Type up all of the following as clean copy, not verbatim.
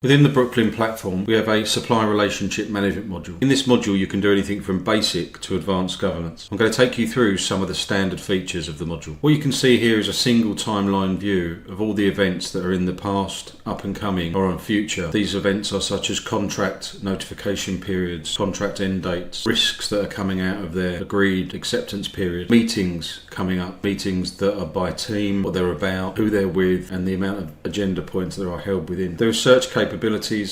Within the Brooklyn platform, we have a supplier relationship management module. In this module, you can do anything from basic to advanced governance. I'm going to take you through some of the standard features of the module. What you can see here is a single timeline view of all the events that are in the past, up and coming, or on future. These events are such as contract notification periods, contract end dates, risks that are coming out of their agreed acceptance period, meetings coming up, meetings that are by team, what they're about, who they're with, and the amount of agenda points that are held within. There are search capabilities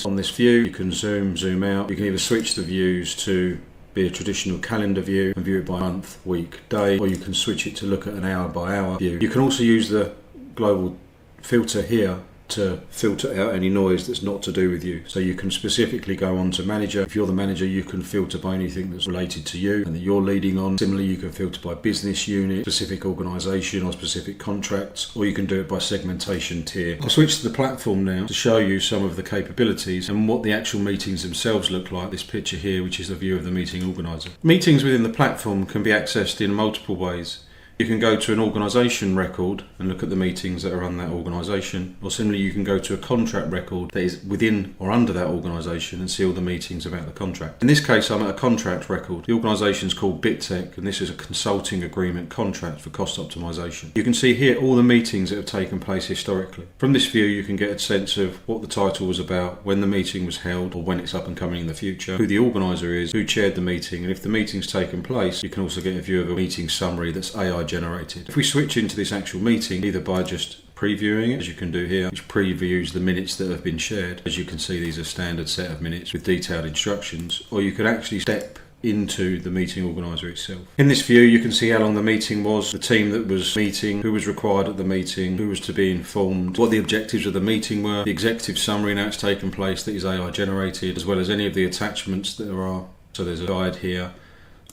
on this view. You can zoom out. You can either switch the views to be a traditional calendar view and view it by month, week, day, or you can switch it to look at an hour by hour view. You can also use the global filter here to filter out any noise that's not to do with you. So you can specifically go on to manager. If you're the manager, you can filter by anything that's related to you and that you're leading on. Similarly, you can filter by business unit, specific organisation or specific contracts, or you can do it by segmentation tier. I'll switch to the platform now to show you some of the capabilities and what the actual meetings themselves look like. This picture here, which is a view of the meeting organiser. Meetings within the platform can be accessed in multiple ways. You can go to an organisation record and look at the meetings that are on that organisation, or similarly you can go to a contract record that is within or under that organisation and see all the meetings about the contract. In this case, I'm at a contract record. The organisation is called BitTech, and this is a consulting agreement contract for cost optimisation. You can see here all the meetings that have taken place historically. From this view, you can get a sense of what the title was about, when the meeting was held, or when it's up and coming in the future, who the organiser is, who chaired the meeting, and if the meeting's taken place, you can also get a view of a meeting summary that's AI generated. If we switch into this actual meeting, either by just previewing it, as you can do here, which previews the minutes that have been shared. As you can see, these are standard set of minutes with detailed instructions, or you could actually step into the meeting organiser itself. In this view, you can see how long the meeting was, the team that was meeting, who was required at the meeting, who was to be informed, what the objectives of the meeting were, the executive summary now it's taken place that is AI generated, as well as any of the attachments that there are. So there's a guide here,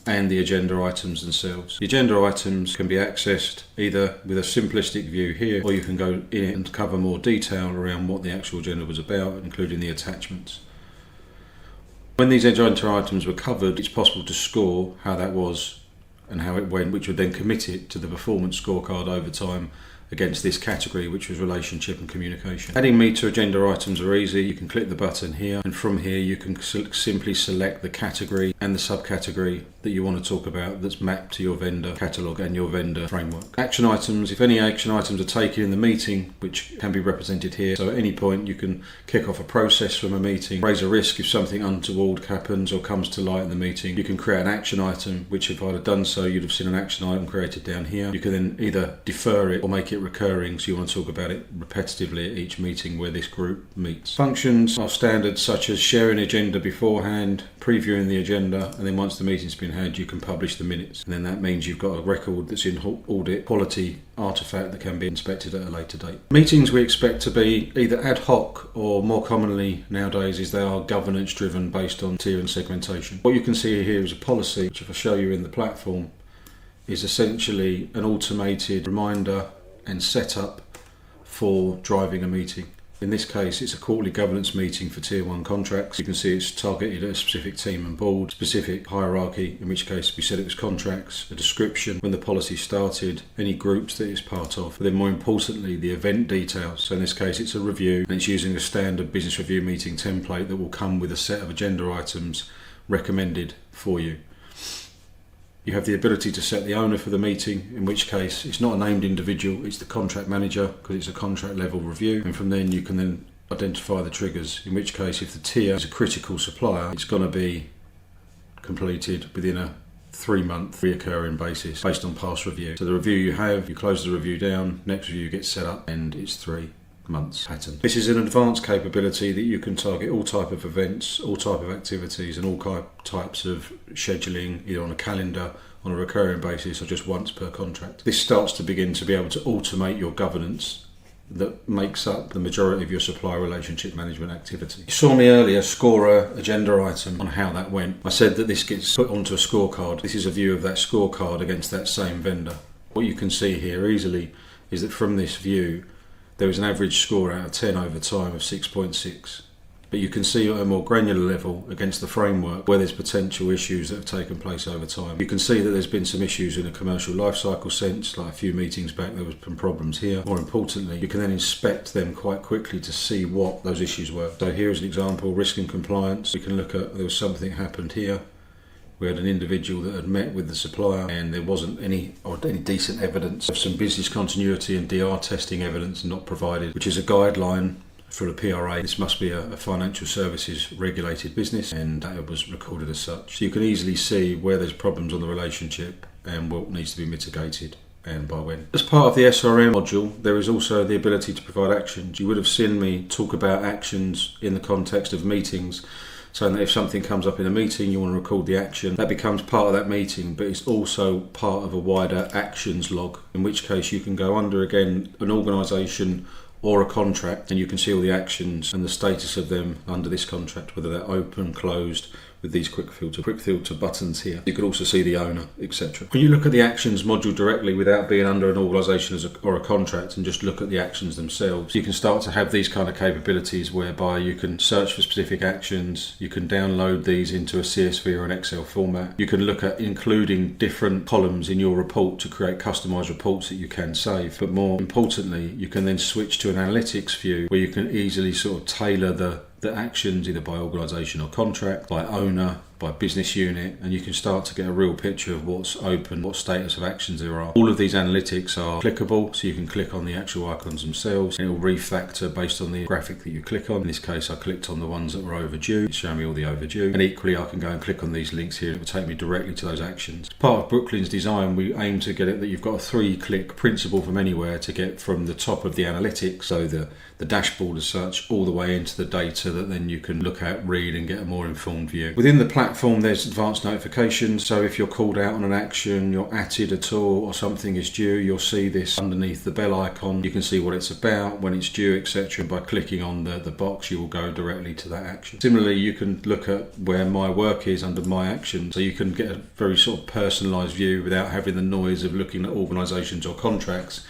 and the agenda items themselves. The agenda items can be accessed either with a simplistic view here, or you can go in it and cover more detail around what the actual agenda was about, including the attachments. When these agenda items were covered, it's possible to score how that was and how it went, which would then commit it to the performance scorecard over time against this category, which was relationship and communication. Adding meter agenda items are easy. You can click the button here, and from here you can simply select the category and the subcategory that you want to talk about that's mapped to your vendor catalogue and your vendor framework. Action items, if any action items are taken in the meeting, which can be represented here, so at any point you can kick off a process from a meeting, raise a risk if something untoward happens or comes to light in the meeting. You can create an action item, which if I'd have done so, you'd have seen an action item created down here. You can then either defer it or make it recurring, so you want to talk about it repetitively at each meeting where this group meets. Functions are standard, such as sharing agenda beforehand, previewing the agenda, and then once the meeting's been had, you can publish the minutes. And then that means you've got a record that's in audit quality artifact that can be inspected at a later date. Meetings we expect to be either ad hoc, or more commonly nowadays is they are governance driven based on tier and segmentation. What you can see here is a policy, which if I show you in the platform, is essentially an automated reminder and setup for driving a meeting. In this case, it's a quarterly governance meeting for Tier 1 contracts. You can see it's targeted at a specific team and board, specific hierarchy, in which case we said it was contracts, a description, when the policy started, any groups that it's part of, but then more importantly, the event details. So in this case, it's a review, and it's using a standard business review meeting template that will come with a set of agenda items recommended for you. You have the ability to set the owner for the meeting, in which case it's not a named individual, it's the contract manager, because it's a contract level review, and from then you can then identify the triggers, in which case if the tier is a critical supplier, it's going to be completed within a 3-month reoccurring basis based on past review. So the review you have, you close the review down, next review gets set up, and it's 3 months pattern. This is an advanced capability that you can target all type of events, all type of activities, and all types of scheduling, either on a calendar, on a recurring basis, or just once per contract. This starts to begin to be able to automate your governance that makes up the majority of your supplier relationship management activity. You saw me earlier score an agenda item on how that went. I said that this gets put onto a scorecard. This is a view of that scorecard against that same vendor. What you can see here easily is that from this view, there was an average score out of 10 over time of 6.6. But you can see at a more granular level against the framework where there's potential issues that have taken place over time. You can see that there's been some issues in a commercial life cycle sense, like a few meetings back there was some problems here. More importantly, you can then inspect them quite quickly to see what those issues were. So here's an example, risk and compliance. We can look at, there was something happened here. We had an individual that had met with the supplier and there wasn't any decent evidence of some business continuity and DR testing evidence not provided, which is a guideline for a PRA. This must be a financial services regulated business, and that was recorded as such. So you can easily see where there's problems on the relationship and what needs to be mitigated and by when. As part of the SRM module, there is also the ability to provide actions. You would have seen me talk about actions in the context of meetings, so that if something comes up in a meeting, you want to record the action, that becomes part of that meeting, but it's also part of a wider actions log, in which case you can go under, again, an organisation or a contract, and you can see all the actions and the status of them under this contract, whether they're open, closed, with these quick filter buttons here. You can also see the owner, etc. When you look at the actions module directly without being under an organisation or a contract and just look at the actions themselves, you can start to have these kind of capabilities whereby you can search for specific actions, you can download these into a CSV or an Excel format, you can look at including different columns in your report to create customised reports that you can save, but more importantly, you can then switch to an analytics view where you can easily sort of tailor the actions either by organisation or contract, by owner, by business unit, and you can start to get a real picture of what's open, what status of actions there are. All of these analytics are clickable, so you can click on the actual icons themselves and it will refactor based on the graphic that you click on. In this case I clicked on the ones that were overdue, it's showing me all the overdue, and equally I can go and click on these links here, it will take me directly to those actions. As part of Brooklyn's design, we aim to get it that you've got a 3-click principle from anywhere to get from the top of the analytics, so the dashboard as such, all the way into the data that then you can look at, read and get a more informed view. Within the platform there's advanced notifications, so if you're called out on an action, you're atted at all or something is due, you'll see this underneath the bell icon. You can see what it's about, when it's due, etc. By clicking on the box you will go directly to that action. Similarly, you can look at where my work is under my action, so you can get a very sort of personalised view without having the noise of looking at organisations or contracts.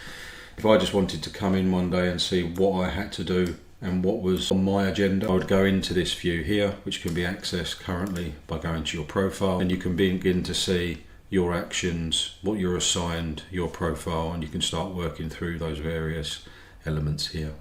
If I just wanted to come in one day and see what I had to do and what was on my agenda, I would go into this view here, which can be accessed currently by going to your profile, and you can begin to see your actions, what you're assigned, your profile, and you can start working through those various elements here.